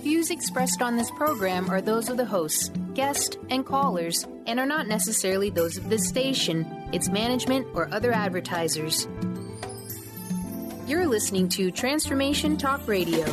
views expressed on this program are those of the hosts, guests, and callers, and are not necessarily those of this station, its management, or other advertisers. You're listening to Transformation Talk Radio.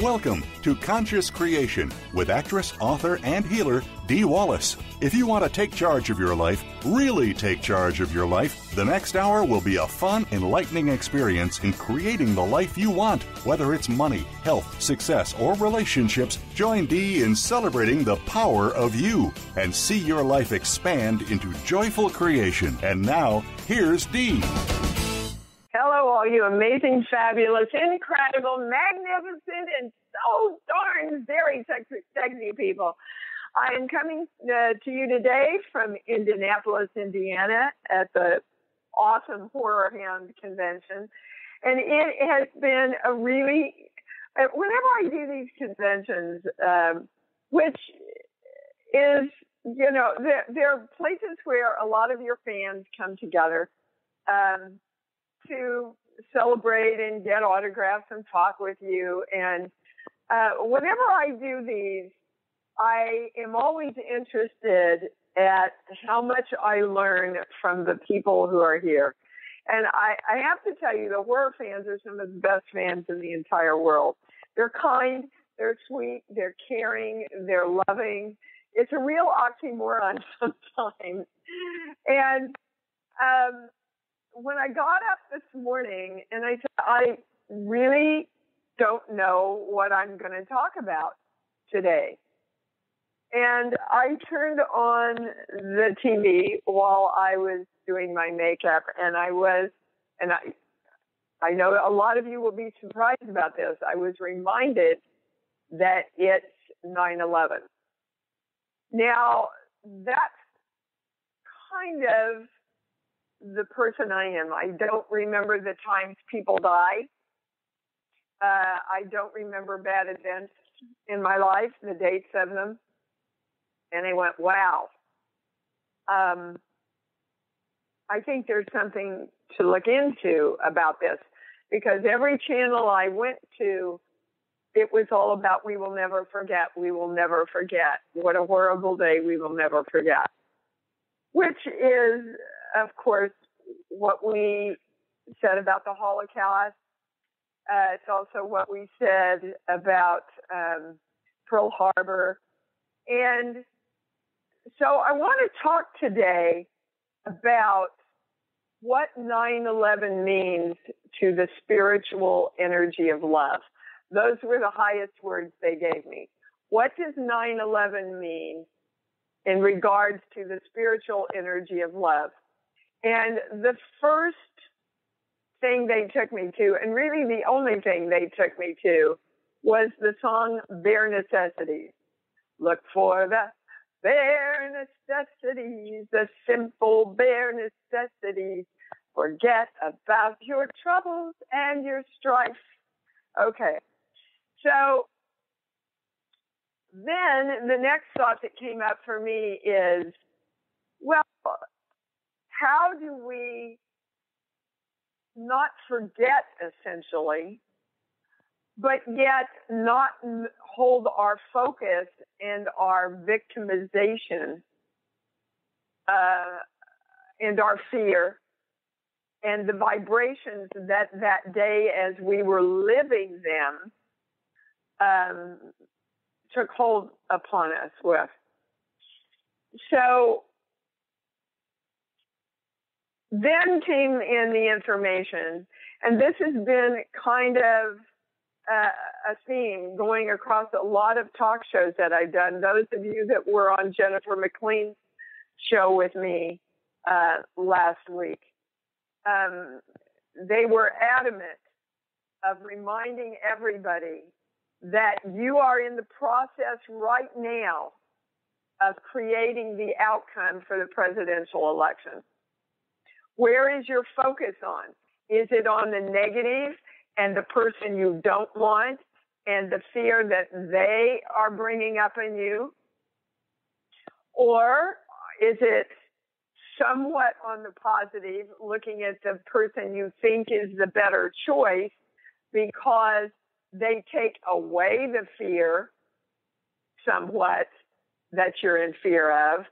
Welcome to Conscious Creation with actress, author, and healer Dee Wallace. If you want to take charge of your life, really take charge of your life, the next hour will be a fun, enlightening experience in creating the life you want. Whether it's money, health, success, or relationships, join Dee in celebrating the power of you and see your life expand into joyful creation. And now, here's Dee. Hello, all you amazing, fabulous, incredible, magnificent, and so darn very sexy people. I am coming to you today from Indianapolis, Indiana, at the awesome Horror Hound Convention. And it has been a really, whenever I do these conventions, which is, you know, there are places where a lot of your fans come together, to celebrate and get autographs and talk with you. And whenever I do these, I am always interested at how much I learn from the people who are here. And I have to tell you, the horror fans are some of the best fans in the entire world. They're kind, they're sweet, they're caring, they're loving. It's a real oxymoron sometimes. And when I got up this morning and I said, I really don't know what I'm going to talk about today. And I turned on the TV while I was doing my makeup, and I know a lot of you will be surprised about this. I was reminded that it's 9/11. Now, that's kind of the person I am. I don't remember the times people died. I don't remember bad events in my life, the dates of them. And I went, wow. I think there's something to look into about this, because every channel I went to, it was all about, we will never forget, we will never forget. What a horrible day, we will never forget. Which is, of course, what we said about the Holocaust. It's also what we said about Pearl Harbor. And so I want to talk today about what 9/11 means to the spiritual energy of love. Those were the highest words they gave me. What does 9/11 mean in regards to the spiritual energy of love? And the first thing they took me to, and really the only thing they took me to, was the song Bare Necessities. Look for the bare necessities, the simple bare necessities. Forget about your troubles and your strife. Okay. So then the next thought that came up for me is, well, how do we not forget, essentially, but yet not hold our focus and our victimization and our fear and the vibrations that day as we were living them took hold upon us with. So then came in the information, and this has been kind of a theme going across a lot of talk shows that I've done. Those of you that were on Jennifer McLean's show with me last week, they were adamant of reminding everybody that you are in the process right now of creating the outcome for the presidential election. Where is your focus on? Is it on the negative and the person you don't want and the fear that they are bringing up in you? Or is it somewhat on the positive, looking at the person you think is the better choice because they take away the fear somewhat that you're in fear of,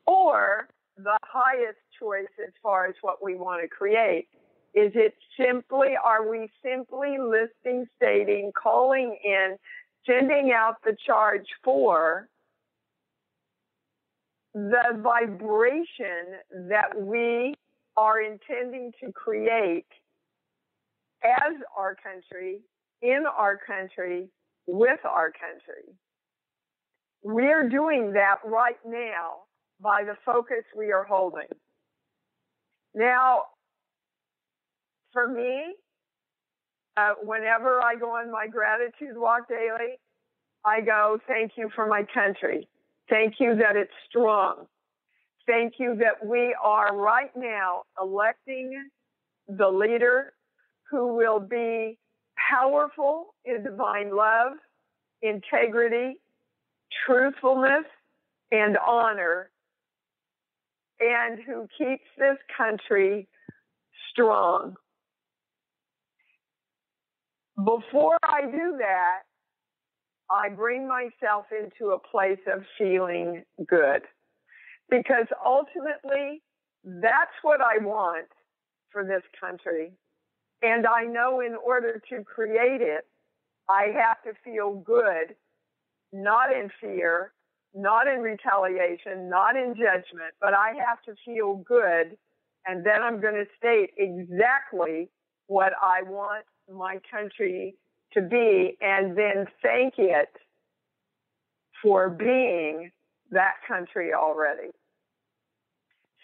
or the highest choice as far as what we want to create. Are we simply listing, stating, calling in, sending out the charge for the vibration that we are intending to create as our country, in our country, with our country? We're doing that right now by the focus we are holding. Now, for me, whenever I go on my gratitude walk daily, I go, thank you for my country. Thank you that it's strong. Thank you that we are right now electing the leader who will be powerful in divine love, integrity, truthfulness, and honor, and who keeps this country strong. Before I do that, I bring myself into a place of feeling good, because ultimately that's what I want for this country. And I know in order to create it, I have to feel good, not in fear, not in retaliation, not in judgment, but I have to feel good. And then I'm going to state exactly what I want my country to be, and then thank it for being that country already.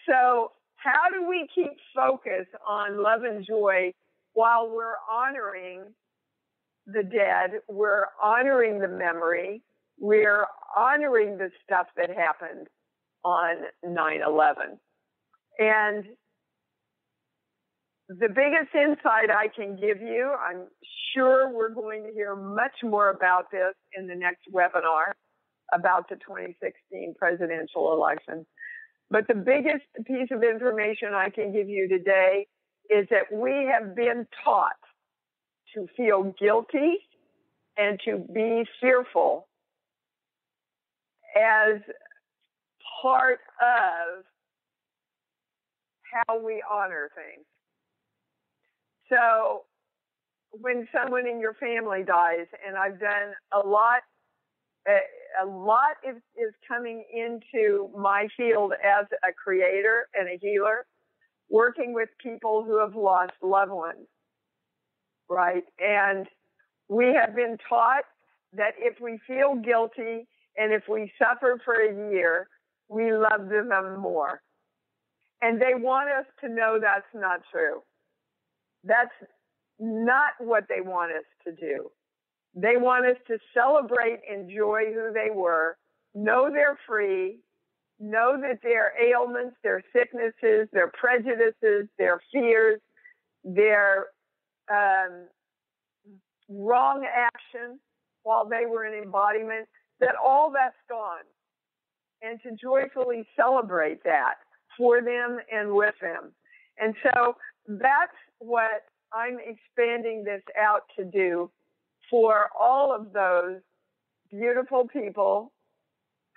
So how do we keep focus on love and joy while we're honoring the dead, we're honoring the memory, we're honoring the stuff that happened on 9/11? And the biggest insight I can give you, I'm sure we're going to hear much more about this in the next webinar about the 2016 presidential election. But the biggest piece of information I can give you today is that we have been taught to feel guilty and to be fearful as part of how we honor things. So when someone in your family dies, and I've done a lot is coming into my field as a creator and a healer, working with people who have lost loved ones, right? And we have been taught that if we feel guilty and if we suffer for a year, we love them more. And they want us to know that's not true. That's not what they want us to do. They want us to celebrate, enjoy who they were, know they're free, know that their ailments, their sicknesses, their prejudices, their fears, their wrong action while they were in embodiment, that all that's gone. And to joyfully celebrate that for them and with them. And so that's what I'm expanding this out to do for all of those beautiful people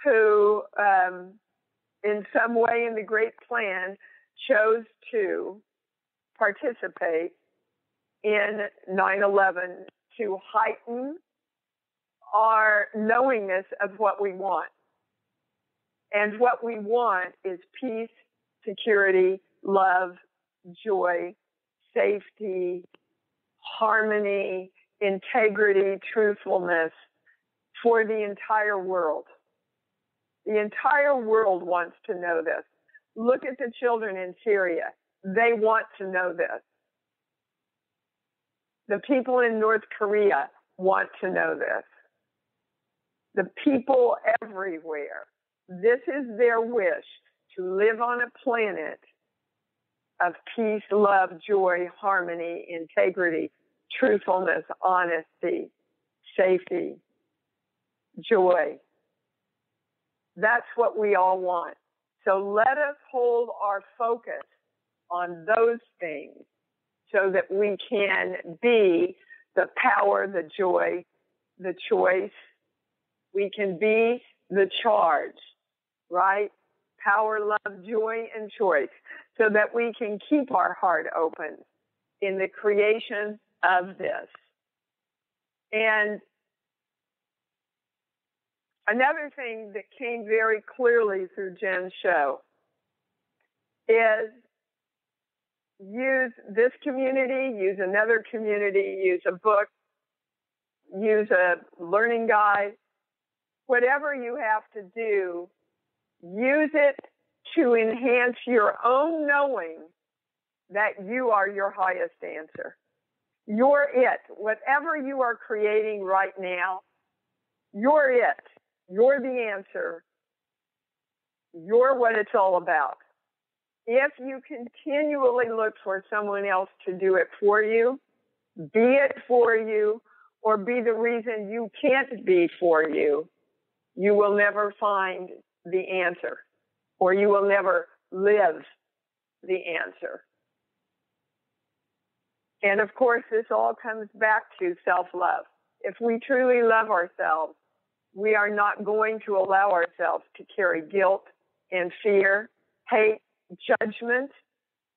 who, in some way in the great plan, chose to participate in 9/11 to heighten our knowingness of what we want. And what we want is peace, security, love, joy, safety, harmony, integrity, truthfulness for the entire world. The entire world wants to know this. Look at the children in Syria. They want to know this. The people in North Korea want to know this. The people everywhere. This is their wish, to live on a planet of peace, love, joy, harmony, integrity, truthfulness, honesty, safety, joy. That's what we all want. So let us hold our focus on those things so that we can be the power, the joy, the choice. We can be the charge, right? Power, love, joy, and choice, so that we can keep our heart open in the creation of this. And another thing that came very clearly through Jen's show is use this community, use another community, use a book, use a learning guide, whatever you have to do, use it to enhance your own knowing that you are your highest answer. You're it. Whatever you are creating right now, you're it. You're the answer. You're what it's all about. If you continually look for someone else to do it for you, be it for you, or be the reason you can't be for you, you will never find the answer, or you will never live the answer. And of course, this all comes back to self-love. If we truly love ourselves, we are not going to allow ourselves to carry guilt and fear, hate, judgment,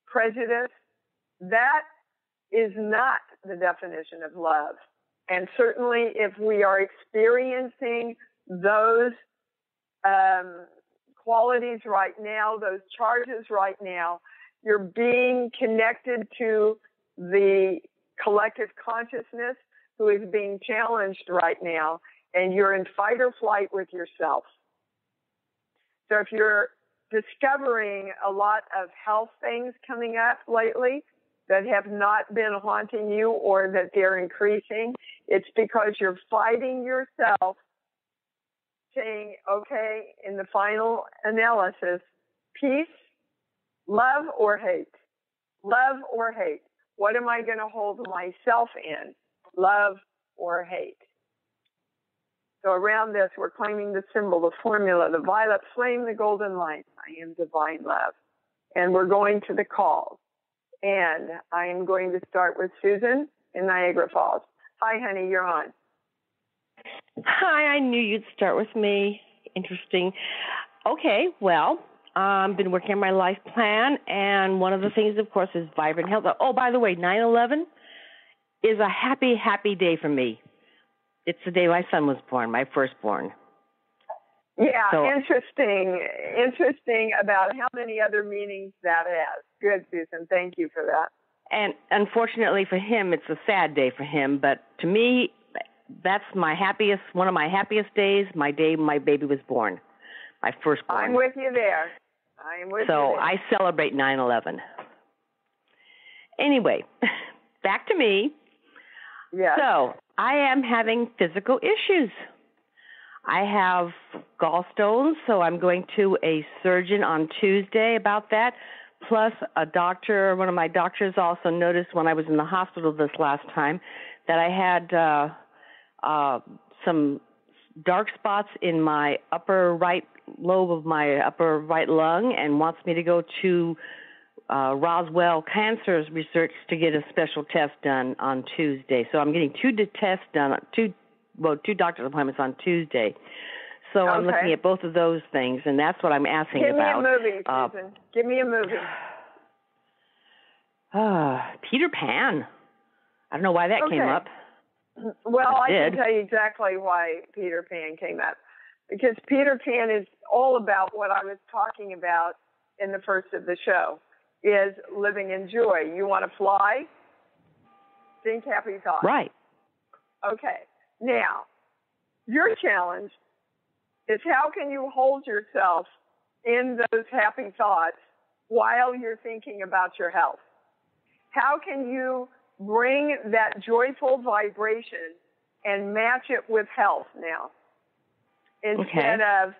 prejudice. That is not the definition of love. And certainly if we are experiencing those qualities right now, those charges right now, you're being connected to the collective consciousness who is being challenged right now, and you're in fight or flight with yourself. So if you're discovering a lot of health things coming up lately that have not been haunting you, or that they're increasing, it's because you're fighting yourself, saying, okay, in the final analysis, peace, love or hate? Love or hate? What am I going to hold myself in? Love or hate? So around this, we're claiming the symbol, the formula, the violet flame, the golden light. I am divine love. And we're going to the calls. And I am going to start with Susan in Niagara Falls. Hi, honey, you're on. Hi, I knew you'd start with me. Interesting. Okay, well, I've been working on my life plan, and one of the things, of course, is vibrant health. Oh, by the way, 9/11 is a happy, happy day for me. It's the day my son was born, my firstborn. Yeah, so, interesting about how many other meanings that has. Good, Susan. Thank you for that. And unfortunately for him, it's a sad day for him. But to me, that's one of my happiest days, my day my baby was born, my firstborn. I'm with you there. So I celebrate 9/11. Anyway, back to me. Yeah. So I am having physical issues. I have gallstones, so I'm going to a surgeon on Tuesday about that. Plus, one of my doctors also noticed when I was in the hospital this last time that I had some dark spots in my upper right lobe of my upper right lung, and wants me to go to Roswell Cancer Research to get a special test done on Tuesday. So I'm getting two tests done, two doctor's appointments on Tuesday. So I'm looking at both of those things, and that's what I'm asking about. Give me a movie, Susan. Give me a movie. Peter Pan. I don't know why that came up. Well, I can tell you exactly why Peter Pan came up. Because Peter Pan is all about what I was talking about in the first of the show, is living in joy. You want to fly? Think happy thoughts. Right. Okay. Now, your challenge is how can you hold yourself in those happy thoughts while you're thinking about your health? How can you bring that joyful vibration and match it with health now? Instead of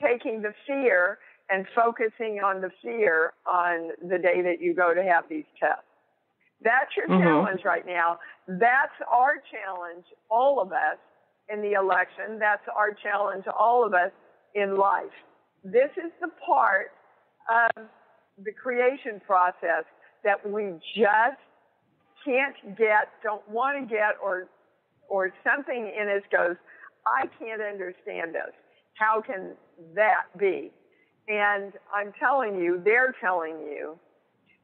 taking the fear and focusing on the fear on the day that you go to have these tests. That's your challenge right now. That's our challenge, all of us, in the election. That's our challenge, all of us, in life. This is the part of the creation process that we just can't get, don't want to get, or something in us goes, I can't understand this. How can that be? And I'm telling you, they're telling you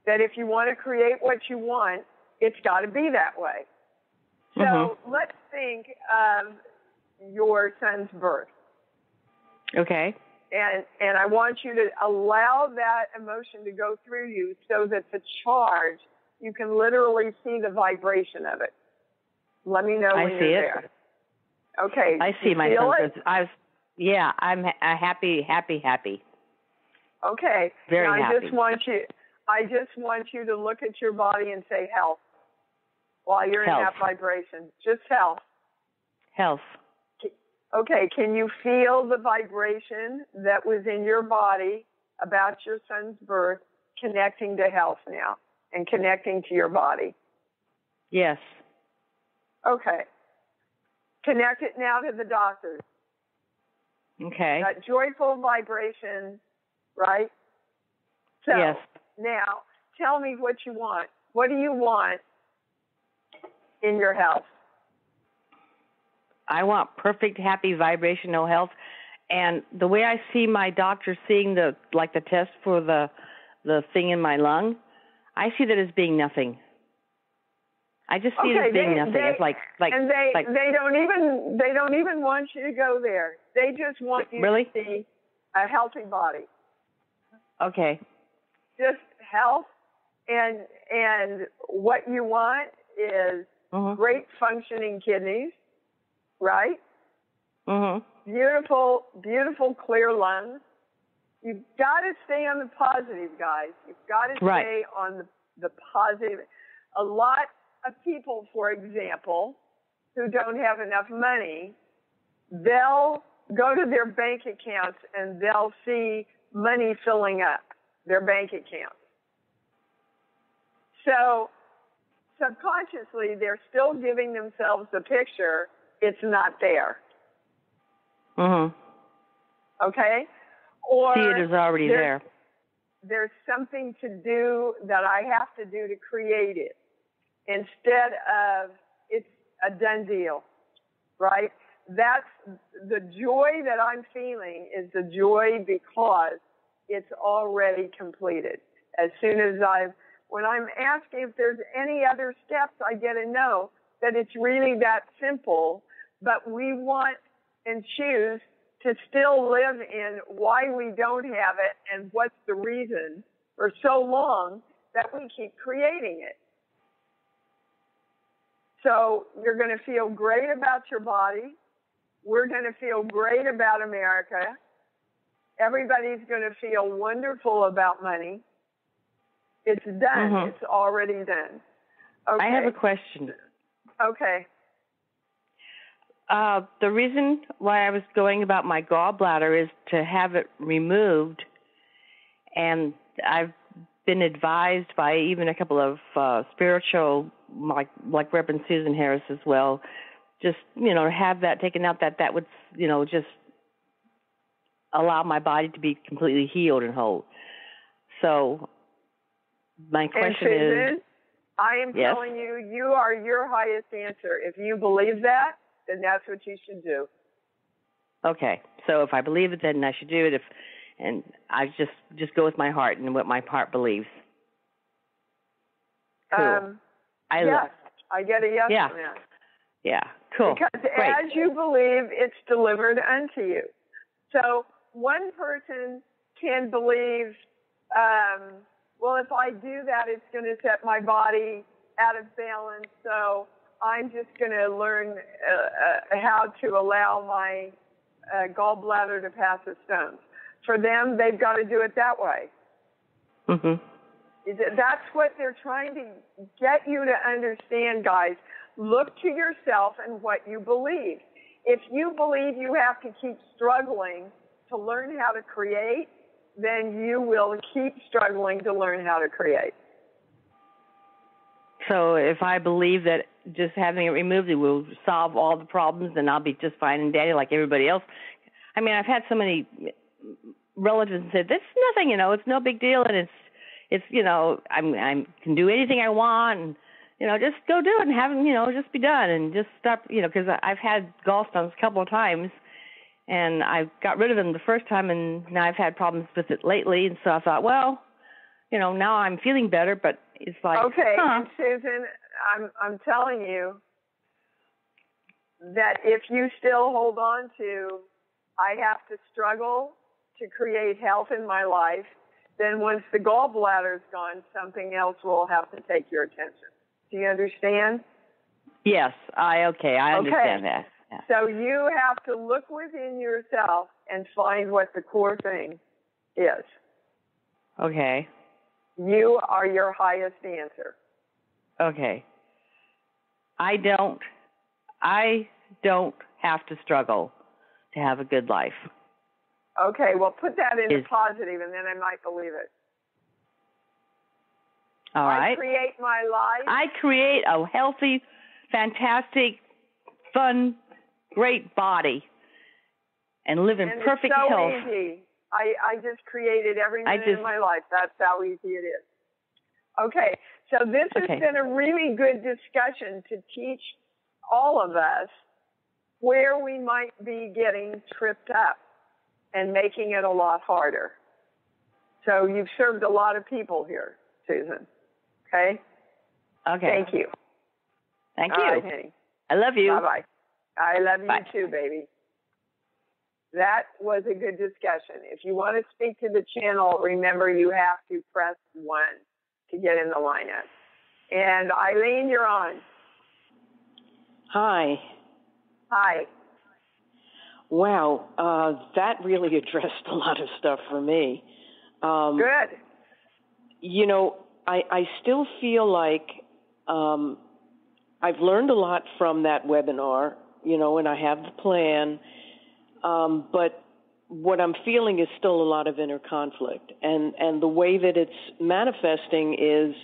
that if you want to create what you want, it's got to be that way. So let's think of your son's birth. Okay. And I want you to allow that emotion to go through you so that the charge, you can literally see the vibration of it. Let me know when you're there. Okay. I see my son's birth. I'm happy. Okay. Very now, happy. I just want you to look at your body and say health while you're in that vibration. Just health. Health. Okay, can you feel the vibration that was in your body about your son's birth connecting to health now and connecting to your body? Yes. Okay. Connect it now to the doctors. Okay. That joyful vibration, right? So, yes. Now, tell me what you want. What do you want in your health? I want perfect, happy, vibrational health. And the way I see my doctor seeing the test for the thing in my lung, I see that as being nothing. I just see it as being nothing. It's they don't even want you to go there. They just want you to see a healthy body. Okay. Just health, and what you want is great functioning kidneys. Right? Beautiful, beautiful, clear lungs. You've got to stay on the positive, guys. You've got to stay on the positive. A lot of people, for example, who don't have enough money, they'll go to their bank accounts and they'll see money filling up their bank accounts. So subconsciously, they're still giving themselves the picture it's not there. Okay? Or see it is already there. There's something to do that I have to do to create it. Instead of it's a done deal. Right? That's the joy that I'm feeling is the joy because it's already completed. As soon as when I'm asking if there's any other steps, I get a no. That it's really that simple, but we want and choose to still live in why we don't have it and what's the reason for so long that we keep creating it. So you're going to feel great about your body. We're going to feel great about America. Everybody's going to feel wonderful about money. It's done. It's already done. Okay. I have a question. Okay. The reason why I was going about my gallbladder is to have it removed, and I've been advised by even a couple of spiritual, like Reverend Susan Harris as well, just, to have that taken out, that would, just allow my body to be completely healed and whole. So my question is... I am telling you, you are your highest answer. If you believe that, then that's what you should do. Okay. So if I believe it, then I should do it. And I just go with my heart and what my heart believes. Cool. I get a yes on that. Yeah, cool. Because great. As you believe, it's delivered unto you. So one person can believe... well, if I do that, it's going to set my body out of balance. So I'm just going to learn how to allow my gallbladder to pass the stones. For them, they've got to do it that way. That's what they're trying to get you to understand, guys. Look to yourself and what you believe. If you believe you have to keep struggling to learn how to create, then you will keep struggling to learn how to create. So if I believe that just having it removed, it will solve all the problems, then I'll be just fine and dandy like everybody else. I mean, I've had so many relatives and said, "That's nothing, it's no big deal, and it's I can do anything I want, and just go do it and have them, just be done and just stop, because I've had gallstones a couple of times, and I got rid of them the first time, and now I've had problems with it lately, and so I thought, well, now I'm feeling better, but it's like, okay, and Susan, I'm telling you that if you still hold on to, I have to struggle to create health in my life, then once the gallbladder's gone, something else will have to take your attention. Do you understand? Yes, I understand that. Yeah. So you have to look within yourself and find what the core thing is. Okay. You are your highest answer. Okay. I don't have to struggle to have a good life. Okay, well, put that into positive, and then I might believe it. All right. I create my life. I create a healthy, fantastic, fun, great body and live in perfect health. It's so easy. I just created every minute of my life. That's how easy it is. Okay, so this has been a really good discussion to teach all of us where we might be getting tripped up and making it a lot harder. So you've served a lot of people here, Susan. Okay? Okay. Thank you. Thank you. All right, honey. I love you. Bye-bye. I love you Bye. too, baby. That was a good discussion. If you want to speak to the channel, remember you have to press 1 to get in the lineup. And Eileen, you're on. Hi. Hi. Wow, that really addressed a lot of stuff for me. Good. I still feel like I've learned a lot from that webinar, and I have the plan, but what I'm feeling is still a lot of inner conflict. And the way that it's manifesting is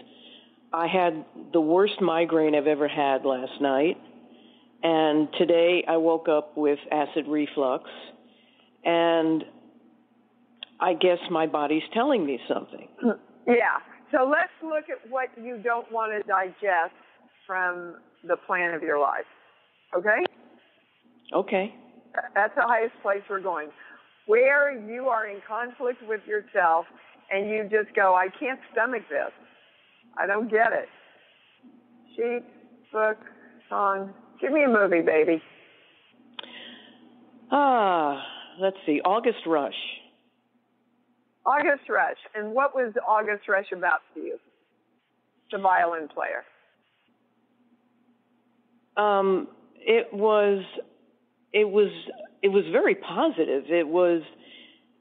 I had the worst migraine I've ever had last night. And today I woke up with acid reflux, and I guess my body's telling me something. Yeah. So let's look at what you don't want to digest from the plan of your life. Okay? Okay. That's the highest place we're going. Where you are in conflict with yourself and you just go, I can't stomach this. I don't get it. Sheet, book, song. Give me a movie, baby. Let's see. August Rush. August Rush. And what was August Rush about to you? The violin player. It was very positive. It was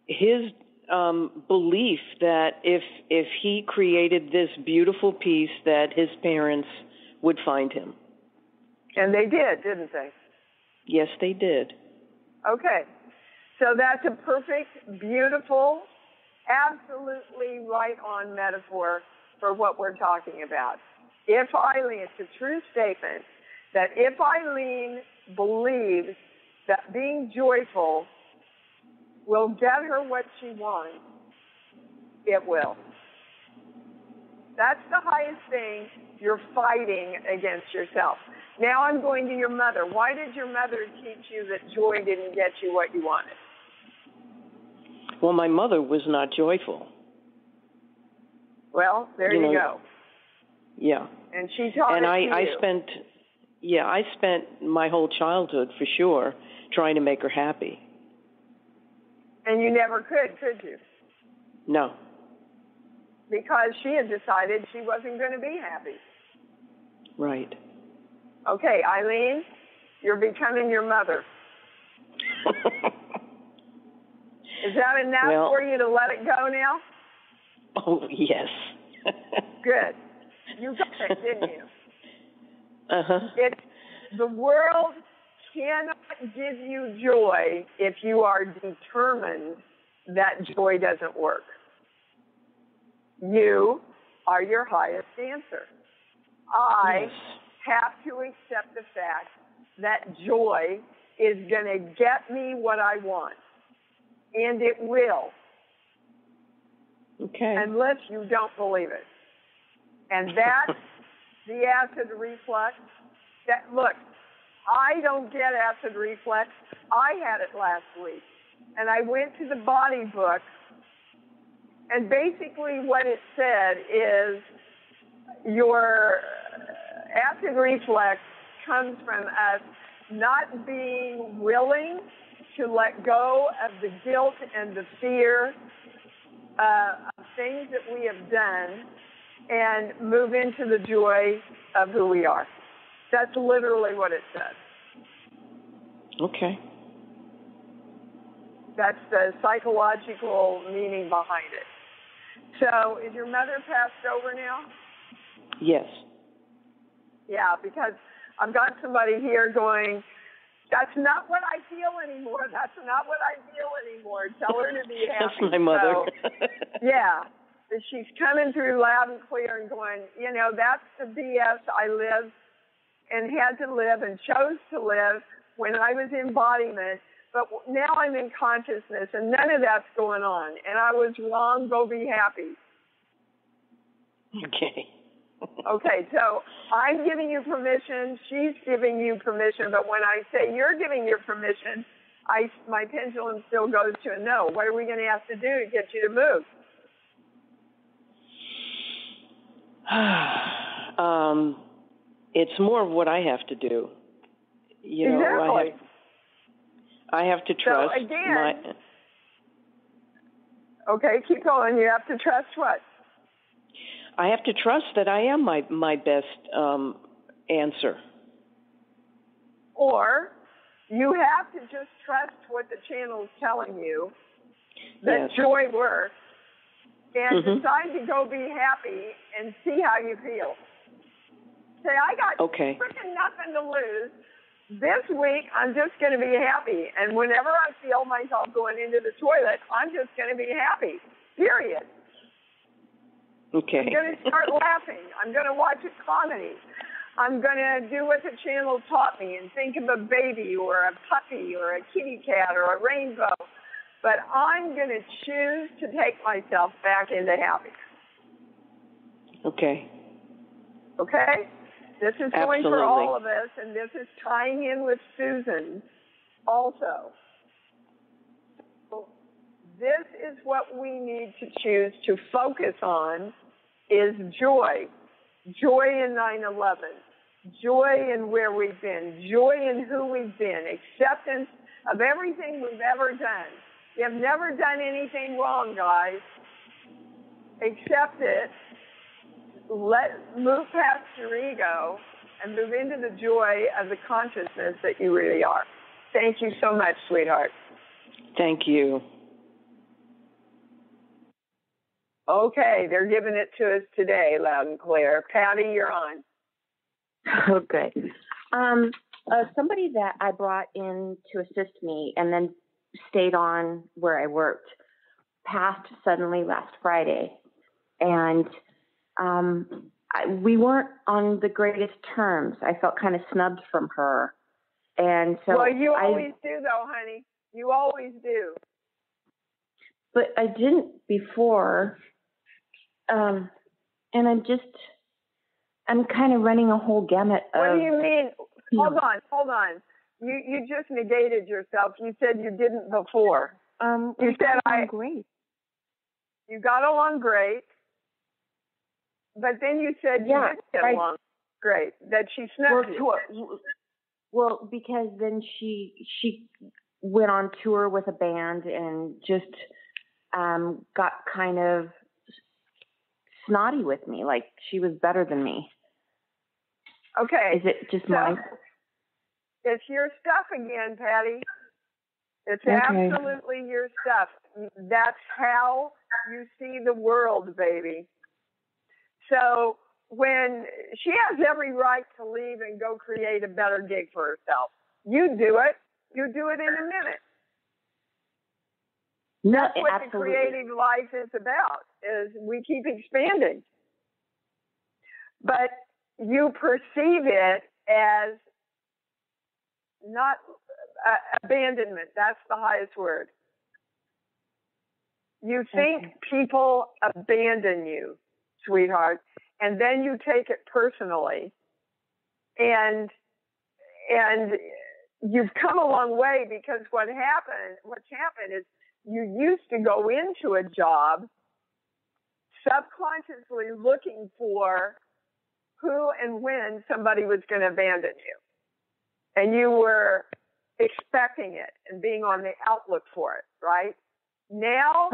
his belief that if he created this beautiful piece, that his parents would find him. And they did, didn't they? Yes, they did. Okay. So that's a perfect, beautiful, absolutely right on metaphor for what we're talking about. If Eileen, it's a true statement, that if Eileen believes that being joyful will get her what she wants, it will. That's the highest thing. You're fighting against yourself. Now I'm going to your mother. Why did your mother teach you that joy didn't get you what you wanted? Well, my mother was not joyful. Well, there you go. Yeah. And she taught it to you. I spent my whole childhood, for sure, trying to make her happy. And you never could you? No. Because she had decided she wasn't going to be happy. Right. Okay, Eileen, you're becoming your mother. Is that enough for you to let it go now? Oh, yes. Good. You got it, didn't you? Uh-huh. The world cannot give you joy if you are determined that joy doesn't work. You are your highest answer. I have to accept the fact that joy is going to get me what I want. And it will. Okay. unless you don't believe it. And that's the acid reflux. Look, I don't get acid reflux. I had it last week. And I went to the body book, and basically what it said is your acid reflux comes from us not being willing to let go of the guilt and the fear of things that we have done and move into the joy of who we are. That's literally what it says. Okay. That's the psychological meaning behind it. So, is your mother passed over now? Yes. Yeah, because I've got somebody here going, that's not what I feel anymore. That's not what I feel anymore. Tell her to be happy. That's my mother. So, yeah. She's coming through loud and clear and going, that's the BS I lived and had to live and chose to live when I was embodiment. But now I'm in consciousness, and none of that's going on. And I was wrong. Go be happy. Okay. Okay, so I'm giving you permission. She's giving you permission. But when I say you're giving your permission, my pendulum still goes to a no. What are we going to have to do to get you to move? It's more of what I have to do. Exactly. I have to trust. So again, okay, keep going. You have to trust what? I have to trust that I am my best answer. Or you have to just trust what the channel is telling you, that joy works, and decide to go be happy and see how you feel. Say, I got freaking nothing to lose. This week, I'm just going to be happy. And whenever I feel myself going into the toilet, I'm just going to be happy, period. Okay. I'm going to start laughing. I'm going to watch a comedy. I'm going to do what the channel taught me and think of a baby or a puppy or a kitty cat or a rainbow. But I'm going to choose to take myself back into happiness. Okay. Okay? This is going for all of us, and this is tying in with Susan also. So this is what we need to choose to focus on is joy. Joy in 9/11. Joy in where we've been. Joy in who we've been. Acceptance of everything we've ever done. You have never done anything wrong, guys. Accept it. Move past your ego and move into the joy of the consciousness that you really are. Thank you so much, sweetheart. Thank you. Okay, they're giving it to us today, loud and clear. Patty, you're on. Okay. Somebody that I brought in to assist me and then stayed on where I worked passed suddenly last Friday. And we weren't on the greatest terms. I felt kind of snubbed from her. And so well, you always do, though, honey. You always do. But I didn't before. And I'm kind of running a whole gamut of... What do you mean? Hold on. You just negated yourself. You said you didn't before. You said great. You got along great. But then you said you didn't get along great. That she snubbed you. Well, because then she went on tour with a band and just got kind of snotty with me, like she was better than me. Okay. Is it just mine? It's your stuff again, Patty. It's absolutely your stuff. That's how you see the world, baby. So when she has every right to leave and go create a better gig for herself, you do it. You do it in a minute. No, that's what absolutely. The creative life is about, is we keep expanding. But you perceive it as not abandonment. That's the highest word. You think people abandon you, sweetheart, and then you take it personally. And you've come a long way, because what's happened is you used to go into a job subconsciously looking for who and when somebody was going to abandon you. And you were expecting it and being on the outlook for it, right? Now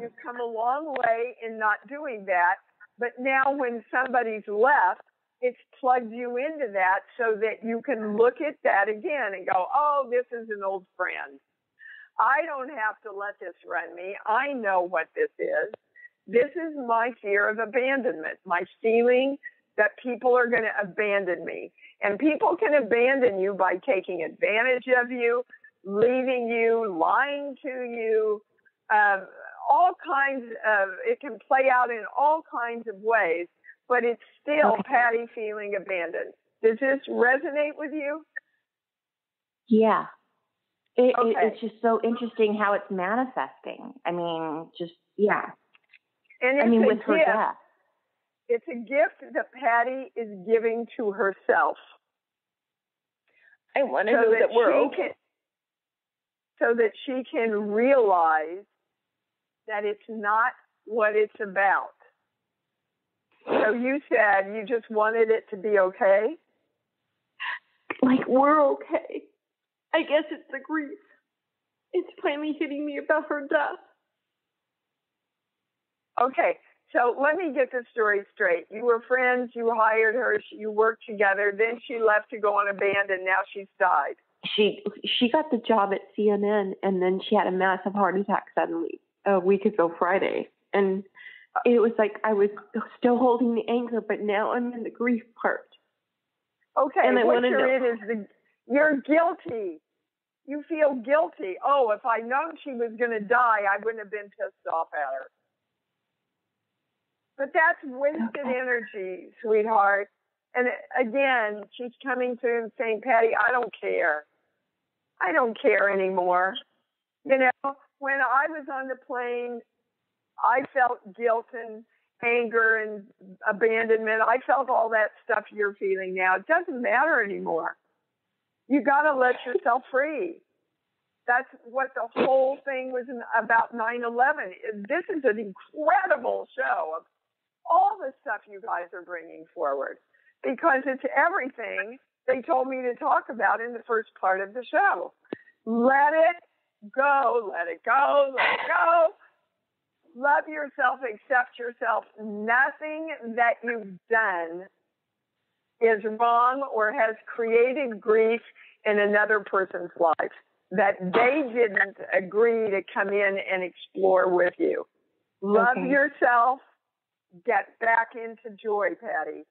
you've come a long way in not doing that. But now when somebody's left, it's plugged you into that so that you can look at that again and go, oh, this is an old friend. I don't have to let this run me. I know what this is. This is my fear of abandonment, my feeling that people are going to abandon me. And people can abandon you by taking advantage of you, leaving you, lying to you, all kinds of, it can play out in all kinds of ways, but it's still Patty feeling abandoned. Does this resonate with you? Yeah. It's just so interesting how it's manifesting. I mean, And with her death. It's a gift that Patty is giving to herself. I want to know that we're okay. So that she can realize that it's not what it's about. So you said you just wanted it to be okay? Like, we're okay. I guess it's the grief. It's finally hitting me about her death. Okay, so let me get this story straight. You were friends, you hired her, you worked together, then she left to go on a band, and now she's died. She got the job at CNN, and then she had a massive heart attack suddenly a week ago Friday. And it was like I was still holding the anger, but now I'm in the grief part. Okay, and what you're in is you're guilty. You feel guilty. Oh, if I'd known she was going to die, I wouldn't have been pissed off at her. But that's wasted energy, sweetheart. And again, she's coming through and saying, Patty, I don't care. I don't care anymore. You know, when I was on the plane, I felt guilt and anger and abandonment. I felt all that stuff you're feeling now. It doesn't matter anymore. You got to let yourself free. That's what the whole thing was about 9/11. This is an incredible show of all the stuff you guys are bringing forward, because it's everything they told me to talk about in the first part of the show. Let it go, let it go, let it go. Love yourself, accept yourself. Nothing that you've done is wrong or has created grief in another person's life that they didn't agree to come in and explore with you. Love yourself. Get back into joy, Patty.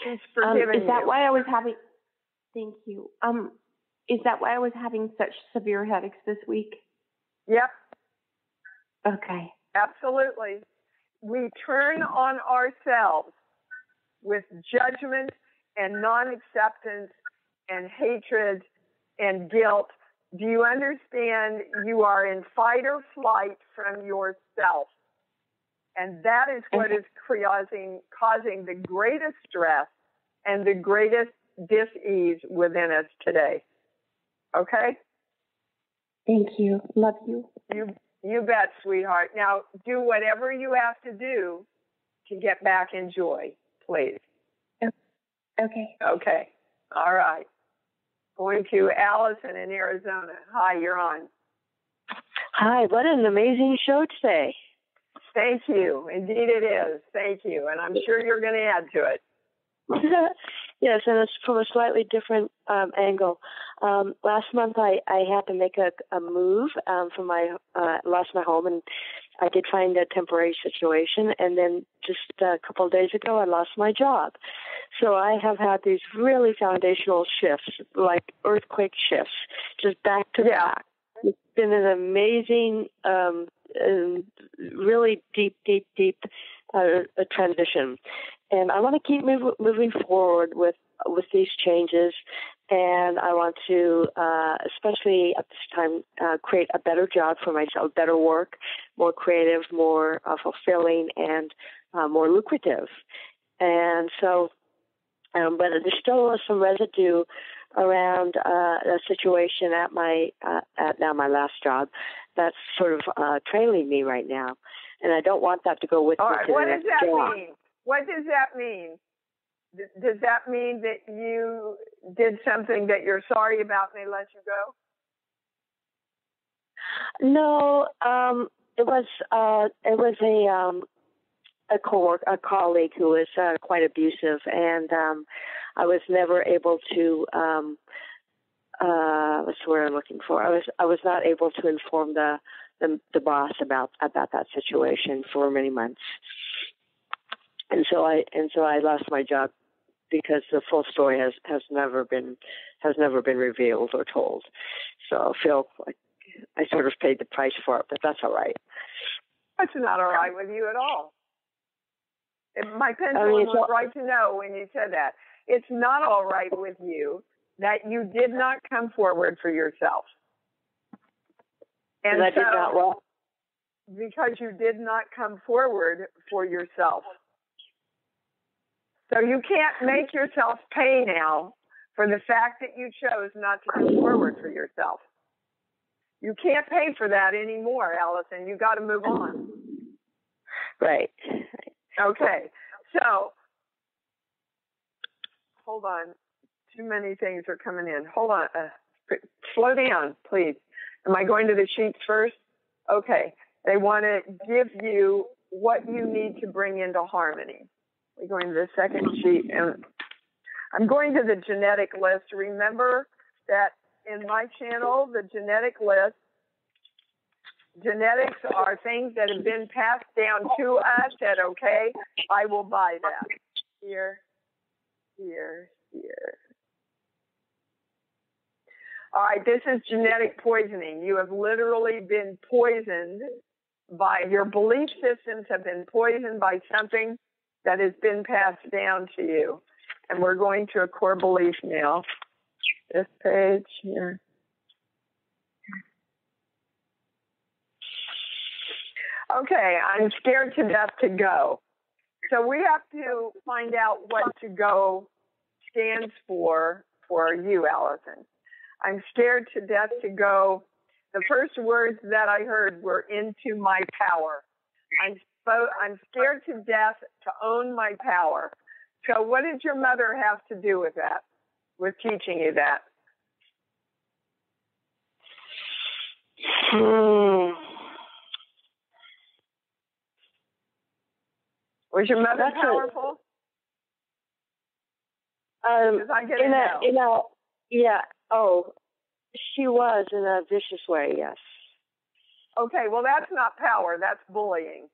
She's forgiven you. Is that why I was having... Thank you. Is that why I was having such severe headaches this week? Yep. Okay. Absolutely. We turn on ourselves with judgment and non-acceptance and hatred and guilt. Do you understand? You are in fight or flight from yourself. And that is what is causing the greatest stress and the greatest dis-ease within us today. Okay? Thank you. Love you. You bet, sweetheart. Now, do whatever you have to do to get back in joy, please. Okay. Okay. All right. Going to Allison in Arizona. Hi, you're on. Hi, what an amazing show today. Thank you. Indeed it is. Thank you. And I'm sure you're going to add to it. Yes, and it's from a slightly different angle. Last month I had to make a move from lost my home, and I did find a temporary situation, and then just a couple of days ago I lost my job. So I have had these really foundational shifts, like earthquake shifts, just back to back. It's been an amazing, really deep transition. And I want to keep moving forward with these changes and I want to, especially at this time, create a better job for myself, better work, more creative, more fulfilling, and more lucrative. And so, but there's still some residue around a situation at my last job that's sort of trailing me right now, and I don't want that to go with me to the next job. What does that mean? What does that mean? Does that mean that you did something that you're sorry about and they let you go? No, it was a colleague who was quite abusive, and I was never able to. What's the word I'm looking for? I was not able to inform the boss about that situation for many months, and so I lost my job because the full story has never been revealed or told. So I feel like I sort of paid the price for it, but that's all right. That's not all right with you at all. My pendulum was right to know when you said that. It's not all right with you that you did not come forward for yourself. And I did not what? Because you did not come forward for yourself. So you can't make yourself pay now for the fact that you chose not to come forward for yourself. You can't pay for that anymore, Allison. You got to move on. Right. Okay. So, hold on. Too many things are coming in. Hold on. Slow down, please. Am I going to the sheets first? Okay. They want to give you what you need to bring into harmony. We're going to the second sheet, and I'm going to the genetic list. Remember that in my channel, the genetic list, genetics are things that have been passed down to us that, okay, I will buy that. Here. All right, this is genetic poisoning. You have literally been poisoned by, your belief systems have been poisoned by something that has been passed down to you. And we're going to a core belief now. This page here. Okay, I'm scared to death to go. So we have to find out what to go stands for you, Allison. I'm scared to death to go. The first words that I heard were into my power. I'm scared to death to own my power. So what did your mother have to do with that, with teaching you that? Was your mother powerful? Yeah. Oh, she was in a vicious way. Yes. Okay. Well, that's not power. That's bullying.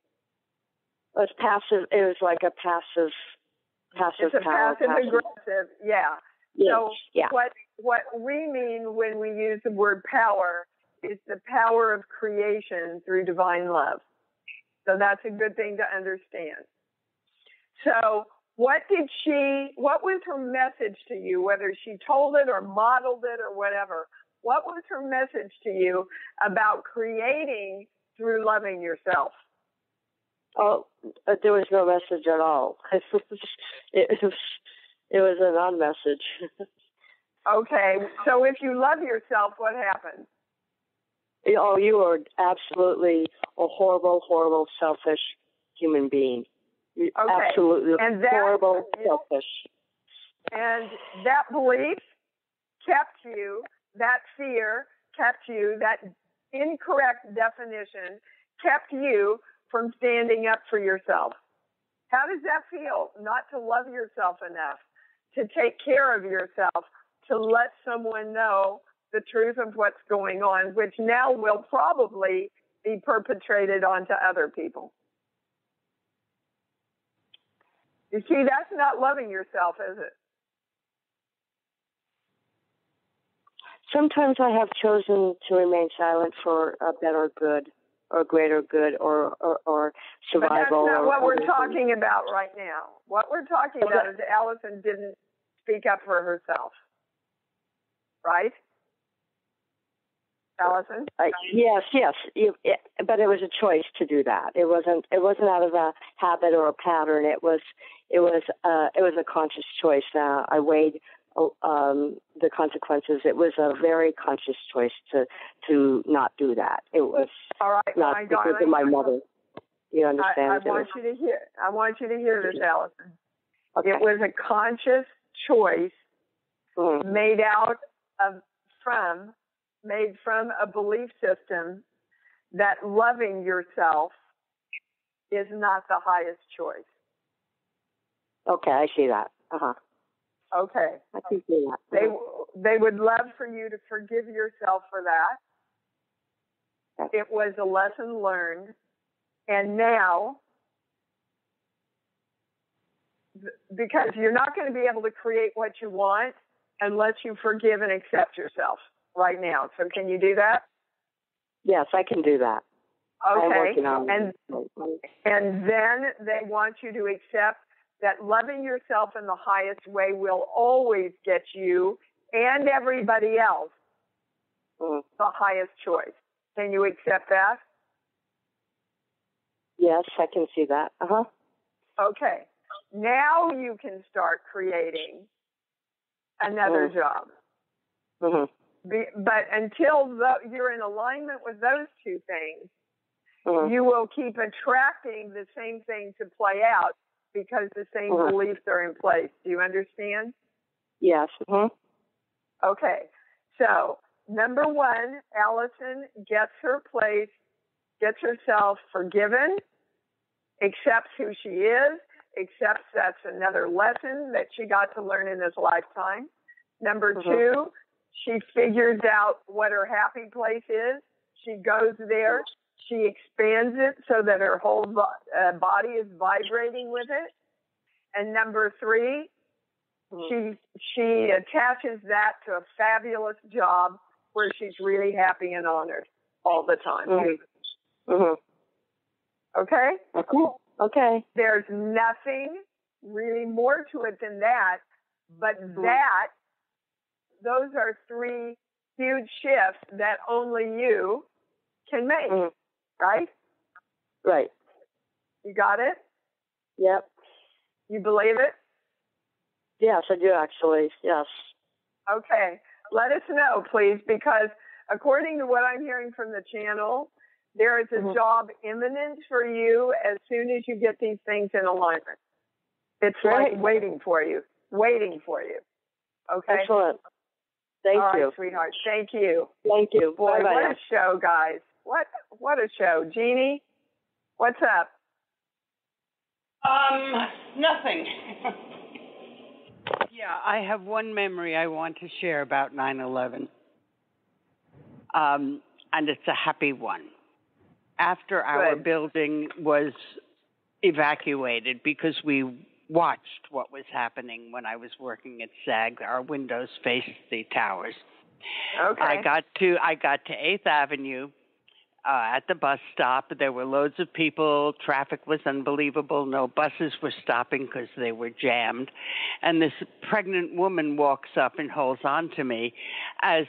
It was passive. It was like a passive it's a power. Passive aggressive. Yeah. Yes. So yeah. what we mean when we use the word power is the power of creation through divine love. So that's a good thing to understand. So what was her message to you, whether she told it or modeled it or whatever? What was her message to you about creating through loving yourself? Oh, there was no message at all. It was a non-message. Okay, so if you love yourself, what happens? Oh, you are absolutely a horrible, horrible, selfish human being. Okay. Absolutely horrible, selfish. And that belief kept you, that fear kept you, that incorrect definition kept you from standing up for yourself. How does that feel? Not to love yourself enough, to take care of yourself, to let someone know the truth of what's going on, which now will probably be perpetrated onto other people. You see, that's not loving yourself, is it? Sometimes I have chosen to remain silent for a better good or greater good or survival. But that's not what we're talking about right now. What we're talking about is Allison didn't speak up for herself. right? Allison? Yes. But it was a choice to do that. It wasn't out of a habit or a pattern. It was a conscious choice. I weighed the consequences. It was a very conscious choice to not do that. It was all right, not because of my mother. You understand? I want you to hear this, Allison. Okay. It was a conscious choice made from a belief system that loving yourself is not the highest choice. Okay, I see that. Okay. I can see that. They would love for you to forgive yourself for that. Okay. It was a lesson learned, and now, because you're not going to be able to create what you want unless you forgive and accept yourself right now. So can you do that? Yes, I can do that. Okay. I'm working on it. And then they want you to accept that loving yourself in the highest way will always get you and everybody else the highest choice. Can you accept that? Yes, I can see that. Okay. Now you can start creating another job. But until you're in alignment with those two things, you will keep attracting the same thing to play out because the same beliefs are in place. Do you understand? Yes. Okay. So, number one, Allison gets her place, gets herself forgiven, accepts who she is, accepts that's another lesson that she got to learn in this lifetime. Number two, she figures out what her happy place is. She goes there. She expands it so that her whole body is vibrating with it. And number three, she attaches that to a fabulous job where she's really happy and honored all the time. Okay? Okay. There's nothing really more to it than that, but those are three huge shifts that only you can make, right? Right. You got it? Yep. You believe it? Yes, I do actually, yes. Okay. Let us know, please, because according to what I'm hearing from the channel, there is a job imminent for you as soon as you get these things in alignment. It's like waiting for you. Okay? Excellent. Thank you. All right, sweetheart. Thank you. Thank you. Boy, Bye-bye. what a show, guys. What a show. Jeannie, what's up? Nothing. Yeah, I have one memory I want to share about 9/11. And it's a happy one. After our building was evacuated, because we watched what was happening when I was working at SAG, our windows faced the towers. Okay. I got to 8th Avenue at the bus stop. There were loads of people. Traffic was unbelievable. No buses were stopping because they were jammed. And this pregnant woman walks up and holds on to me as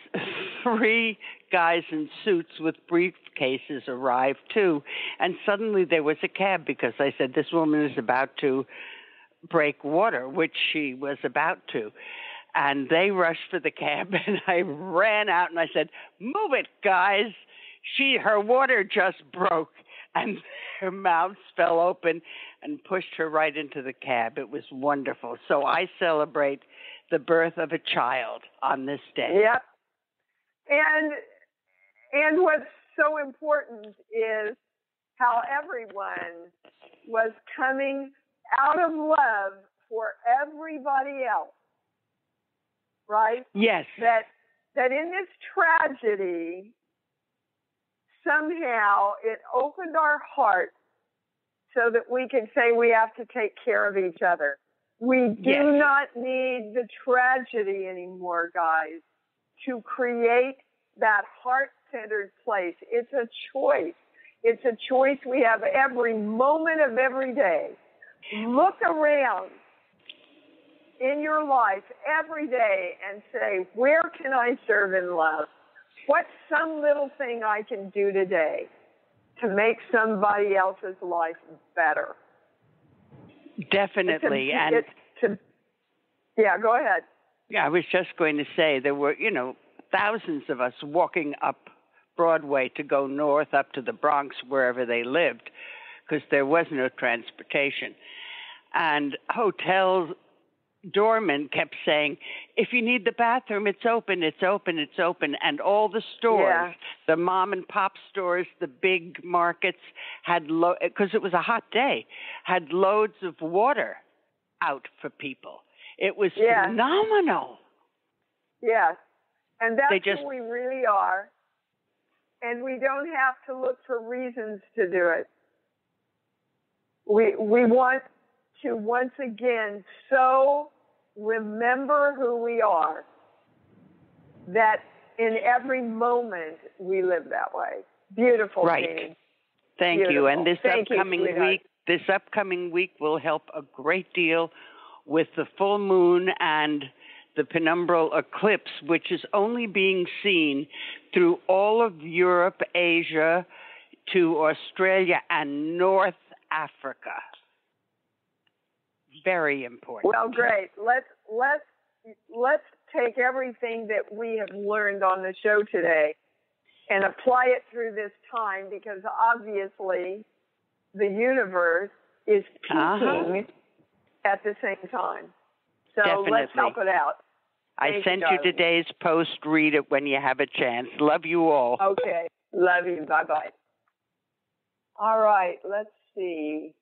three guys in suits with briefcases arrived too. And suddenly there was a cab because I said, this woman is about to break water, which she was about to. And they rushed for the cab, and I ran out and I said, move it, guys. Her water just broke, and her mouths fell open and pushed her right into the cab. It was wonderful. So I celebrate the birth of a child on this day. Yep. And what's so important is how everyone was coming out of love for everybody else, right? Yes. That in this tragedy, somehow it opened our hearts so that we can say we have to take care of each other. We do not need the tragedy anymore, guys, to create that heart-centered place. It's a choice. It's a choice we have every moment of every day. Look around. in your life every day and say, where can I serve in love? What's some little thing I can do today to make somebody else's life better? Definitely. Yeah, go ahead. Yeah, I was just going to say there were, thousands of us walking up Broadway to go north up to the Bronx, wherever they lived, because there was no transportation. And hotels doorman kept saying, if you need the bathroom, it's open, it's open, it's open. And all the stores, the mom and pop stores, the big markets had, because it was a hot day, had loads of water out for people. It was phenomenal. Yes. And that's who we really are. And we don't have to look for reasons to do it. We want to once again so remember who we are that in every moment we live that way. Beautiful, right. Jean. Thank Beautiful. you. And this upcoming week will help a great deal with the full moon and the penumbral eclipse, which is only being seen through all of Europe, Asia, to Australia and North Africa. Very important. Well, great. Let's take everything that we have learned on the show today and apply it through this time, because obviously the universe is peaking at the same time. So Definitely. Let's help it out. I sent you today's post. Read it when you have a chance. Love you all. Okay. Love you. Bye-bye. All right. Let's see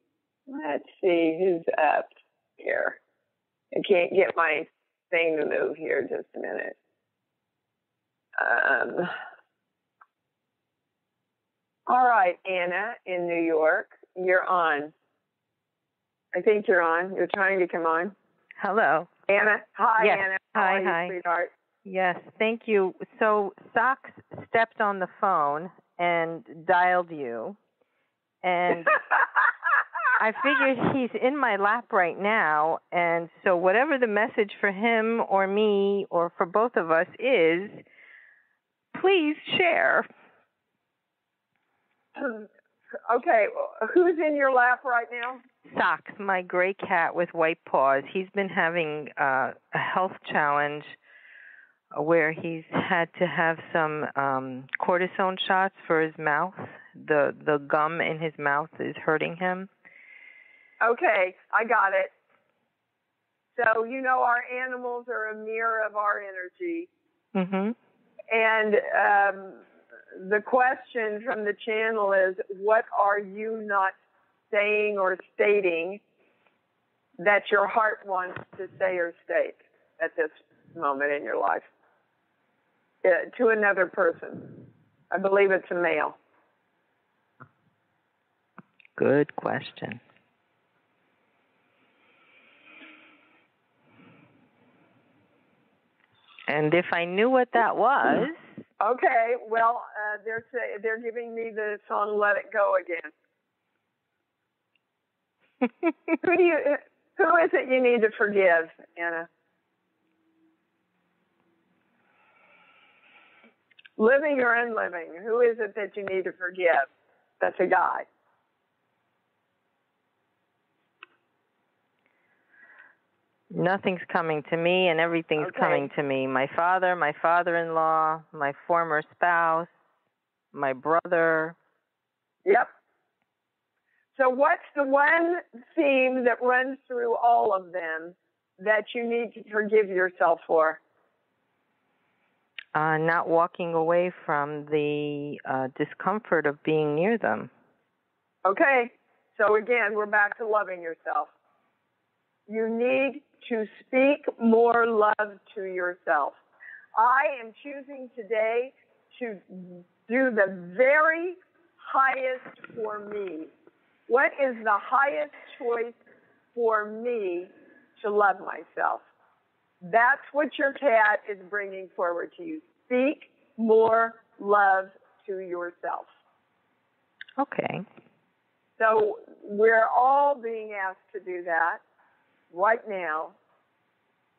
who's up here. I can't get my thing to move here. Just a minute. All right, Anna in New York, you're on. I think you're on. You're trying to come on. Hello. Anna. Hi, yes. Anna. Hi, How are hi. you, sweetheart? Yes, thank you. So Socks stepped on the phone and dialed you, and I figured he's in my lap right now, and so whatever the message for him or me or for both of us is, please share. Okay, who's in your lap right now? Socks, my gray cat with white paws. He's been having a health challenge where he's had to have some cortisone shots for his mouth. The gum in his mouth is hurting him. Okay, I got it. So, our animals are a mirror of our energy. Mm-hmm. And the question from the channel is, what are you not saying or stating that your heart wants to say or state at this moment in your life to another person? I believe it's a male. Good question. And if I knew what that was... Okay, well, they're giving me the song "Let It Go" again. Who is it you need to forgive, Anna? Living or unliving? Who is it that you need to forgive? That's a guy. Nothing's coming to me, and everything's coming to me. My father, my father-in-law, my former spouse, my brother. Yep. So what's the one theme that runs through all of them that you need to forgive yourself for? Not walking away from the discomfort of being near them. Okay. So again, we're back to loving yourself. You need to speak more love to yourself. I am choosing today to do the very highest for me. What is the highest choice for me to love myself? That's what your cat is bringing forward to you. Speak more love to yourself. Okay. So we're all being asked to do that right now.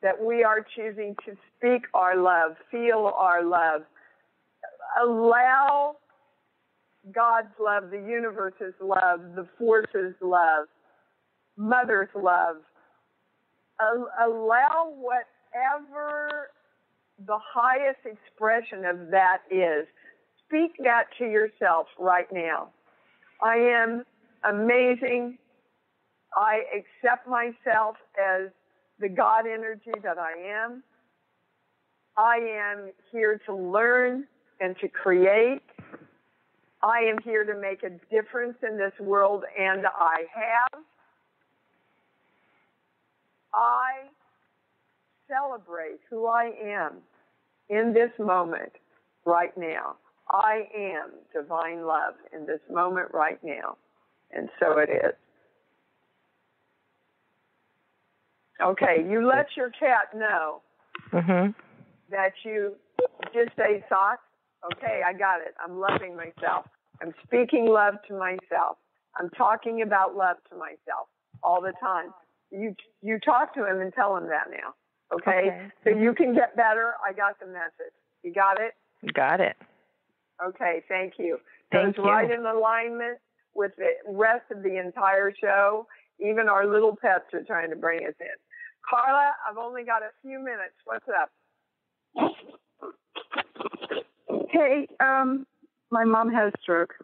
that we are choosing to speak our love, feel our love, allow God's love, the universe's love, the force's love, Mother's love. Allow whatever the highest expression of that is. Speak that to yourself right now. I am amazing. I accept myself as the God energy that I am. I am here to learn and to create. I am here to make a difference in this world, and I have. I celebrate who I am in this moment right now. I am divine love in this moment right now. And so it is. Okay, you let your cat know that you just say socks. Okay, I got it. I'm loving myself. I'm speaking love to myself. I'm talking about love to myself all the time. You talk to him and tell him that now. Okay? So you can get better. I got the message. You got it? Got it. Okay, thank you. Thank you. Right in alignment with the rest of the entire show. Even our little pets are trying to bring us in. Carla, I've only got a few minutes. What's up? Hey, my mom had a stroke.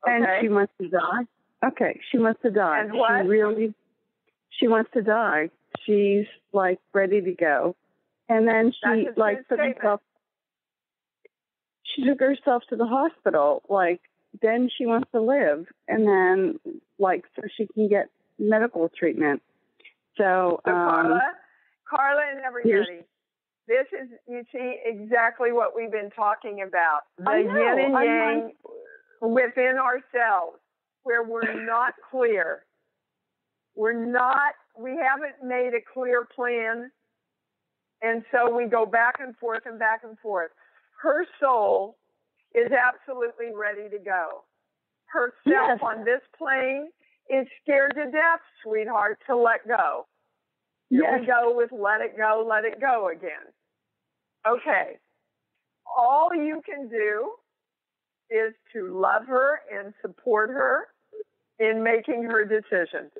And she wants to die. Okay, she wants to die. And what? She wants to die. She's like ready to go. And then she she took herself to the hospital. Like, then she wants to live. And then, like, so she can get medical treatment. So Carla and everybody, this is, you see, exactly what we've been talking about. The yin and yang within ourselves, where we're not clear. We haven't made a clear plan. And so we go back and forth and back and forth. Her soul is absolutely ready to go. Herself on this plane is scared to death, sweetheart, to let go. Here we go with let it go again. Okay. All you can do is to love her and support her in making her decision.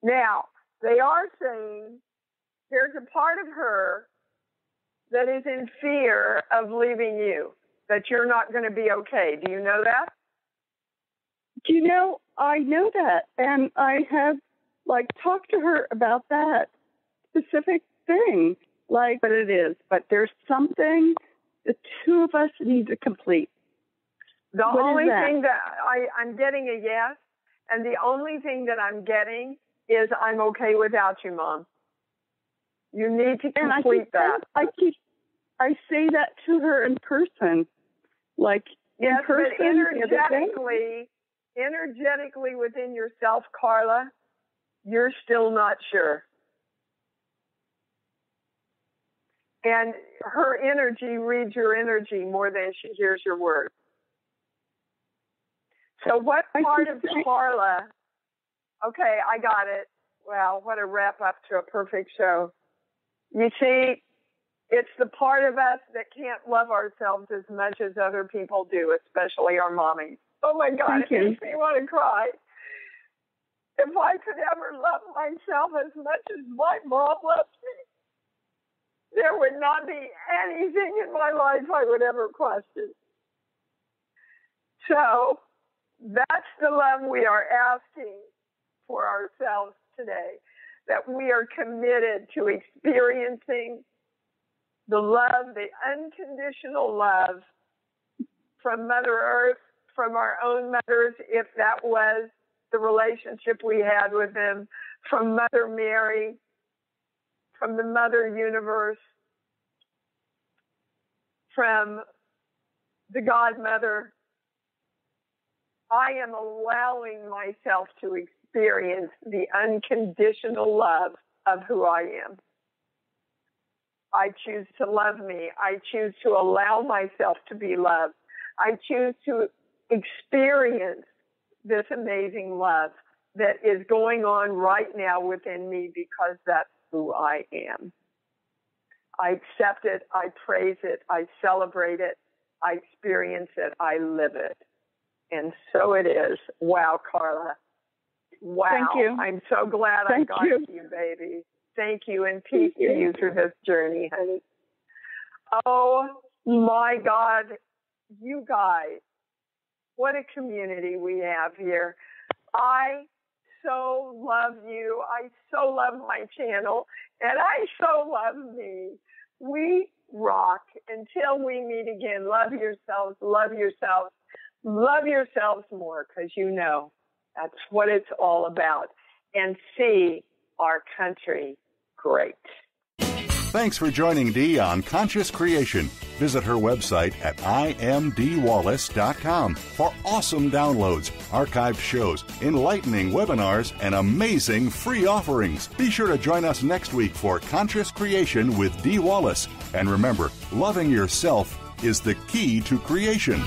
Now, they are saying there's a part of her that is in fear of leaving you, that you're not going to be okay. Do you know that? Do you know, I know that. And I have, like, talked to her about that specific thing. Like, but there's something the two of us need to complete. The only thing that I'm getting a yes, and the only thing that I'm getting is I'm okay without you, Mom. You need to complete that. I say that to her in person. Like, in person. But energetically within yourself, Carla, you're still not sure. And her energy reads your energy more than she hears your words. So what part of Carla, okay, I got it. Well, what a wrap up to a perfect show. You see, it's the part of us that can't love ourselves as much as other people do, especially our mommies. Oh my God, it makes me want to cry. If I could ever love myself as much as my mom loves me, there would not be anything in my life I would ever question. So that's the love we are asking for ourselves today, that we are committed to experiencing the love, the unconditional love from Mother Earth, from our own mothers, if that was the relationship we had with them, from Mother Mary, from the Mother Universe, from the Godmother. I am allowing myself to experience the unconditional love of who I am. I choose to love me. I choose to allow myself to be loved. I choose to experience this amazing love that is going on right now within me because that's who I am. I accept it, I praise it, I celebrate it, I experience it, I live it. And so it is. Wow, Carla. Wow. Thank you. I'm so glad I got to you, baby. Thank you, and peace to you through this journey, honey. Oh, my God. You guys, what a community we have here. I so love you. I so love my channel, and I so love me. We rock. Until we meet again, love yourselves, love yourselves, love yourselves more, because you know that's what it's all about. And see our country great. Thanks for joining Dee on Conscious Creation. Visit her website at imdwallace.com for awesome downloads, archived shows, enlightening webinars, and amazing free offerings. Be sure to join us next week for Conscious Creation with Dee Wallace. And remember, loving yourself is the key to creation.